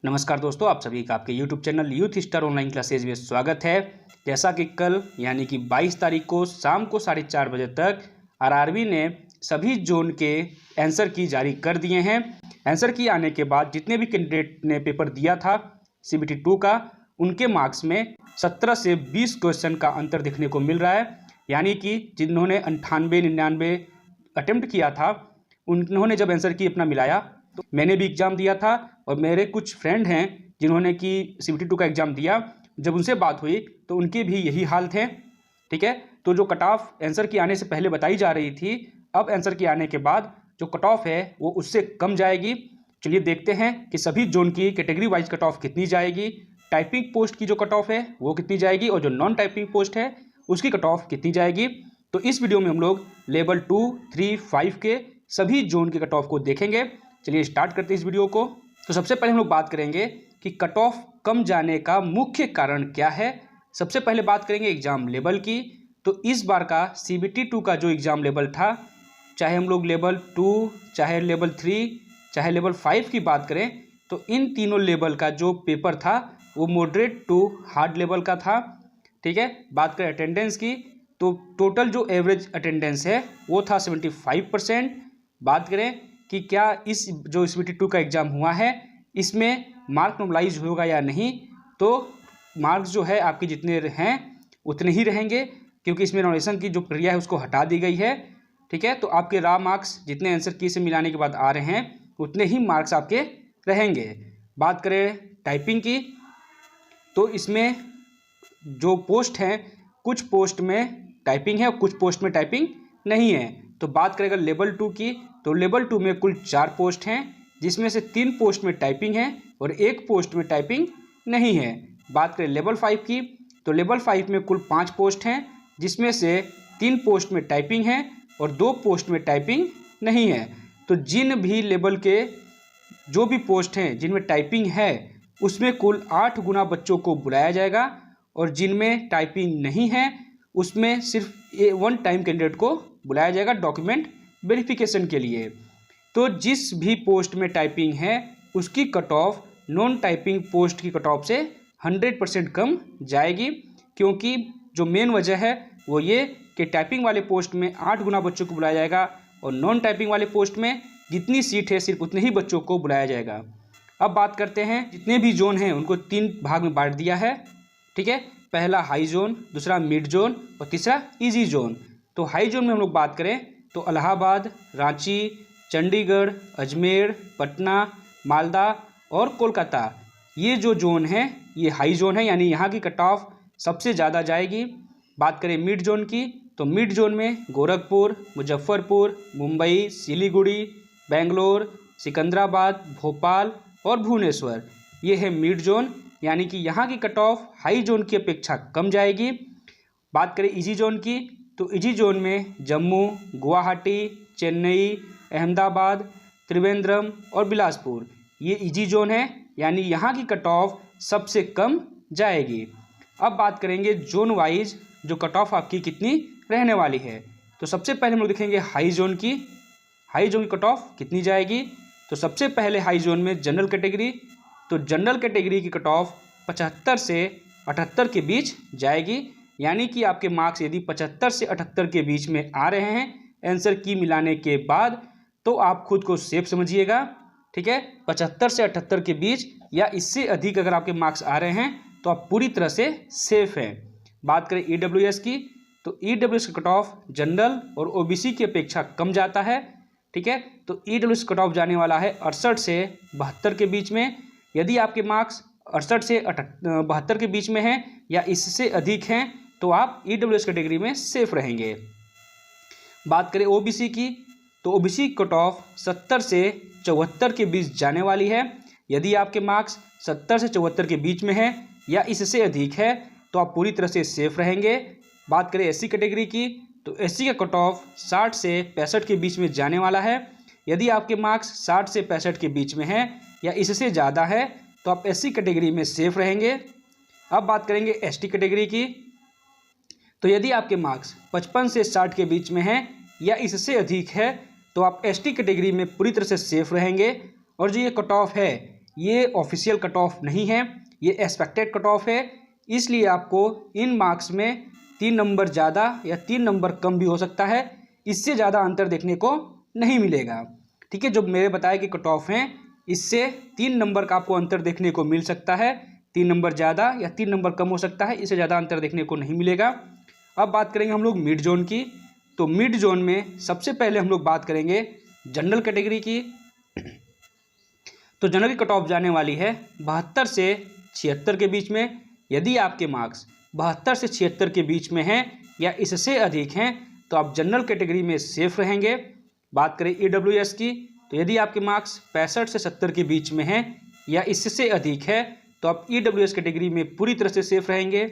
नमस्कार दोस्तों, आप सभी का आपके YouTube channel youth star online classes में स्वागत है। जैसा कि कल यानी कि 22 तारीख को शाम को 4:30 बजे तक आरआरबी ने सभी जोन के आंसर की जारी कर दिए हैं। आंसर की आने के बाद जितने भी कैंडिडेट ने पेपर दिया था CBT 2 का, उनके मार्क्स में 17 से 20 क्वेश्चन का अंतर देखने को मिल रहा है। यानी कि जिन्होंने 98-99 अटेम्प्ट किया था, उन्होंने जब आंसर की अपना मिलाया, तो मैंने भी एग्ज़ाम दिया था और मेरे कुछ फ्रेंड हैं जिन्होंने कि CBT 2 का एग्ज़ाम दिया। जब उनसे बात हुई तो उनके भी यही हाल थे। ठीक है, तो जो कट ऑफ आंसर की आने से पहले बताई जा रही थी, अब आंसर की आने के बाद जो कट ऑफ है वो उससे कम जाएगी। चलिए देखते हैं कि सभी जोन की कैटेगरी वाइज कट ऑफ कितनी जाएगी, टाइपिंग पोस्ट की जो कट ऑफ है वो कितनी जाएगी और जो नॉन टाइपिंग पोस्ट है उसकी कट ऑफ कितनी जाएगी। तो इस वीडियो में हम लोग लेवल 2, 3, 5 के सभी जोन के कट ऑफ को देखेंगे। चलिए स्टार्ट करते हैं इस वीडियो को। तो सबसे पहले हम लोग बात करेंगे कि कट ऑफ कम जाने का मुख्य कारण क्या है। सबसे पहले बात करेंगे एग्जाम लेवल की। तो इस बार का CBT 2 का जो एग्जाम लेवल था, चाहे हम लोग लेवल 2, चाहे लेवल 3, चाहे लेवल 5 की बात करें, तो इन तीनों लेवल का जो पेपर था वो मॉडरेट टू हार्ड लेवल का था। ठीक है, बात करें अटेंडेंस की, तो टोटल जो एवरेज अटेंडेंस है वो था 75%। बात करें कि क्या इस जो CBT 2 का एग्ज़ाम हुआ है इसमें मार्क नॉर्मलाइज होगा या नहीं, तो मार्क्स जो है आपके जितने हैं उतने ही रहेंगे, क्योंकि इसमें नॉर्मलाइजेशन की जो प्रक्रिया है उसको हटा दी गई है। ठीक है, तो आपके रॉ मार्क्स जितने आंसर की से मिलाने के बाद आ रहे हैं उतने ही मार्क्स आपके रहेंगे। बात करें टाइपिंग की, तो इसमें जो पोस्ट हैं, कुछ पोस्ट में टाइपिंग है और कुछ पोस्ट में टाइपिंग नहीं है। तो बात करें अगर लेवल 2 की, तो लेवल 2 में कुल 4 पोस्ट हैं, जिसमें से 3 पोस्ट में टाइपिंग है और 1 पोस्ट में टाइपिंग नहीं है। बात करें लेवल 5 की, तो लेवल 5 में कुल 5 पोस्ट हैं, जिसमें से 3 पोस्ट में टाइपिंग है और 2 पोस्ट में टाइपिंग नहीं है। तो जिन भी लेवल के जो भी पोस्ट हैं जिनमें टाइपिंग है, उसमें कुल 8 गुना बच्चों को बुलाया जाएगा, और जिनमें टाइपिंग नहीं है उसमें सिर्फ 1 टाइम कैंडिडेट को बुलाया जाएगा डॉक्यूमेंट वेरिफिकेशन के लिए। तो जिस भी पोस्ट में टाइपिंग है उसकी cut off non typing post की कट ऑफ से 100% कम जाएगी, क्योंकि जो मेन वजह है वो ये कि टाइपिंग वाले पोस्ट में 8 गुना बच्चों को बुलाया जाएगा और नॉन टाइपिंग वाले पोस्ट में जितनी सीट है सिर्फ उतने ही बच्चों को बुलाया जाएगा। अब बात करते हैं, जितने भी जोन हैं उनको 3 भाग में बांट दिया है। ठीक है, पहला हाई जोन, दूसरा मिड जोन और तीसरा इजी जोन। तो हाई जोन में हम लोग बात करें तो इलाहाबाद, रांची, चंडीगढ़, अजमेर, पटना, मालदा और कोलकाता, ये जो जोन है ये हाई जोन है, यानी यहाँ की कट ऑफ सबसे ज़्यादा जाएगी। बात करें मिड जोन की, तो मिड जोन में गोरखपुर, मुजफ्फरपुर, मुंबई, सिलीगुड़ी, बेंगलोर, सिकंदराबाद, भोपाल और भुवनेश्वर, ये है मिड जोन, यानी कि यहाँ की कट ऑफ हाई जोन की अपेक्षा कम जाएगी। बात करें इजी जोन की, तो इजी जोन में जम्मू, गुवाहाटी, चेन्नई, अहमदाबाद, त्रिवेंद्रम और बिलासपुर, ये इजी जोन है, यानी यहाँ की कट ऑफ सबसे कम जाएगी। अब बात करेंगे जोन वाइज जो कट ऑफ आपकी कितनी रहने वाली है। तो सबसे पहले हम लोग देखेंगे हाई जोन की। हाई जोन की कट ऑफ कितनी जाएगी, तो सबसे पहले हाई जोन में जनरल कैटेगरी, तो जनरल कैटेगरी की कट ऑफ 75 से 78 के बीच जाएगी, यानी कि आपके मार्क्स यदि 75 से 78 के बीच में आ रहे हैं आंसर की मिलाने के बाद, तो आप खुद को सेफ समझिएगा। ठीक है, 75 से 78 के बीच या इससे अधिक अगर आपके मार्क्स आ रहे हैं तो आप पूरी तरह से सेफ हैं। बात करें EWS की, तो EWS की कट ऑफ जनरल और OBC की अपेक्षा कम जाता है। ठीक है, तो EWS कट ऑफ जाने वाला है 68 से 72 के बीच में। यदि आपके मार्क्स 68 से 72 के बीच में हैं या इससे अधिक हैं तो आप EWS कैटेगरी में सेफ रहेंगे। बात करें OBC की, तो OBC कट ऑफ 70 से 74 के बीच जाने वाली है। यदि आपके मार्क्स 70 से 74 के बीच में है या इससे अधिक है तो आप पूरी तरह से सेफ रहेंगे। बात करें SC कैटेगरी की, तो SC का कट ऑफ 60 से 65 के बीच में जाने वाला है। यदि आपके मार्क्स 60 से 65 के बीच में है या इससे ज़्यादा है तो आप SC कैटेगरी में सेफ रहेंगे। अब बात करेंगे ST कैटेगरी की, तो यदि आपके मार्क्स 55 से 60 के बीच में हैं या इससे अधिक है तो आप ST कैटेगरी में पूरी तरह से सेफ रहेंगे। और जो ये कट ऑफ है ये ऑफिशियल कट ऑफ नहीं है, ये एक्सपेक्टेड कट ऑफ है। इसलिए आपको इन मार्क्स में 3 नंबर ज़्यादा या 3 नंबर कम भी हो सकता है, इससे ज़्यादा अंतर देखने को नहीं मिलेगा। ठीक है, जो मेरे बताए कि कट ऑफ हैं इससे 3 नंबर का आपको अंतर देखने को मिल सकता है, 3 नंबर ज़्यादा या 3 नंबर कम हो सकता है, इससे ज़्यादा अंतर देखने को नहीं मिलेगा। अब बात करेंगे हम लोग मिड जोन की। तो मिड जोन में सबसे पहले हम लोग बात करेंगे जनरल कैटेगरी की। तो जनरल की कट ऑफ जाने वाली है 72 से 76 के बीच में। यदि आपके मार्क्स 72 से 76 के बीच में हैं या इससे अधिक हैं तो आप जनरल कैटेगरी में सेफ रहेंगे। बात करें EWS की, तो यदि आपके मार्क्स 65 से 70 के बीच में हैं या इससे अधिक है तो आप EWS कैटेगरी में पूरी तरह से सेफ रहेंगे।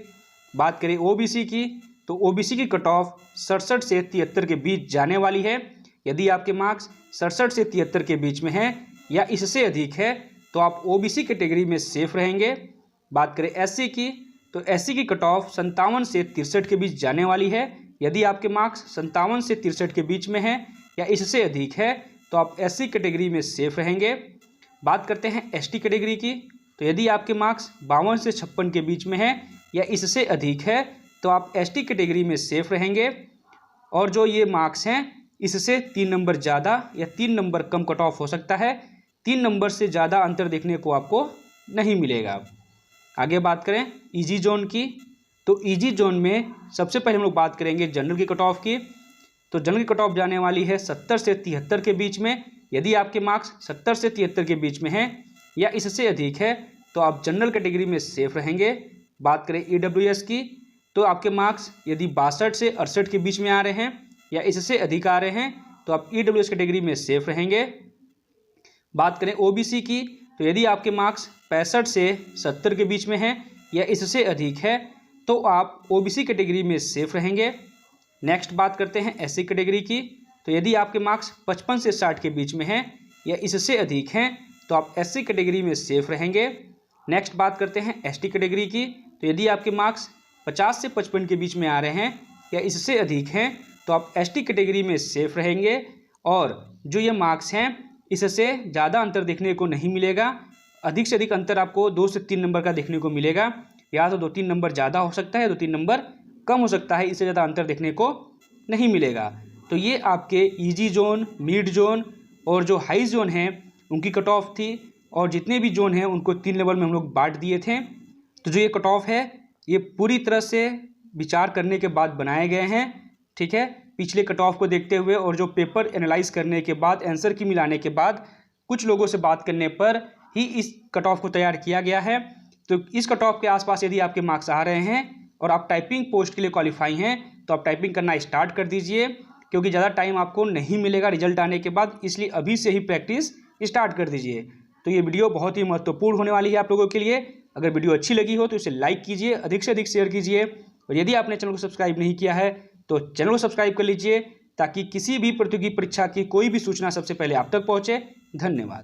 बात करें OBC की, तो OBC की कट ऑफ 67 से 73 के बीच जाने वाली है। यदि आपके मार्क्स 67 से 73 के बीच में हैं या इससे अधिक है तो आप OBC कैटेगरी में सेफ रहेंगे। बात करें SC की, तो SC की कट ऑफ 57 से 63 के बीच जाने वाली है। यदि आपके मार्क्स 57 से 63 के बीच में हैं या इससे अधिक है तो आप SC कैटेगरी में सेफ रहेंगे। बात करते हैं ST कैटेगरी की, तो यदि आपके मार्क्स 52 से 56 के बीच में हैं या इससे अधिक है तो आप ST कैटेगरी में सेफ रहेंगे। और जो ये मार्क्स हैं इससे 3 नंबर ज़्यादा या 3 नंबर कम कट ऑफ हो सकता है, 3 नंबर से ज़्यादा अंतर देखने को आपको नहीं मिलेगा। आगे बात करें ईजी जोन की, तो ईजी जोन में सबसे पहले हम लोग बात करेंगे जनरल की कट ऑफ की। तो जनरल की कट ऑफ जाने वाली है 70 से 73 के बीच में। यदि आपके मार्क्स 70 से 73 के बीच में हैं या इससे अधिक है तो आप जनरल कैटेगरी में सेफ रहेंगे। बात करें EWS की, तो आपके मार्क्स यदि 62 से 68 के बीच में आ रहे हैं या इससे अधिक आ रहे हैं तो आप EWS कैटेगरी में सेफ रहेंगे। बात करें OBC की, तो यदि आपके मार्क्स 65 से 70 के बीच में हैं या इससे अधिक है तो आप OBC कैटेगरी में सेफ रहेंगे। नेक्स्ट बात करते हैं SC कैटेगरी की, तो यदि आपके मार्क्स 55 से 60 के बीच में हैं या इससे अधिक हैं तो आप SC कैटेगरी में सेफ रहेंगे। नेक्स्ट बात करते हैं ST कैटेगरी की, तो यदि आपके मार्क्स 50 से 55 के बीच में आ रहे हैं या इससे अधिक हैं तो आप ST कैटेगरी में सेफ रहेंगे। और जो ये मार्क्स हैं इससे ज़्यादा अंतर देखने को नहीं मिलेगा, अधिक से अधिक अंतर आपको 2 से 3 नंबर का देखने को मिलेगा, या तो 2-3 नंबर ज़्यादा हो सकता है, 2-3 नंबर कम हो सकता है, इससे ज़्यादा अंतर देखने को नहीं मिलेगा। तो ये आपके ईजी जोन, मिड जोन और जो हाई जोन हैं उनकी कट ऑफ थी, और जितने भी जोन हैं उनको 3 लेवल में हम लोग बांट दिए थे। तो जो ये कट ऑफ है ये पूरी तरह से विचार करने के बाद बनाए गए हैं। ठीक है, पिछले कट ऑफ को देखते हुए और जो पेपर एनालाइज करने के बाद, आंसर की मिलाने के बाद, कुछ लोगों से बात करने पर ही इस कट ऑफ को तैयार किया गया है। तो इस कट ऑफ के आसपास यदि आपके मार्क्स आ रहे हैं और आप टाइपिंग पोस्ट के लिए क्वालिफाई हैं तो आप टाइपिंग करना स्टार्ट कर दीजिए, क्योंकि ज़्यादा टाइम आपको नहीं मिलेगा रिजल्ट आने के बाद, इसलिए अभी से ही प्रैक्टिस स्टार्ट कर दीजिए। तो ये वीडियो बहुत ही महत्वपूर्ण होने वाली है आप लोगों के लिए। अगर वीडियो अच्छी लगी हो तो इसे लाइक कीजिए, अधिक से अधिक शेयर कीजिए, और यदि आपने चैनल को सब्सक्राइब नहीं किया है तो चैनल को सब्सक्राइब कर लीजिए ताकि किसी भी प्रतियोगी परीक्षा की कोई भी सूचना सबसे पहले आप तक पहुँचे। धन्यवाद।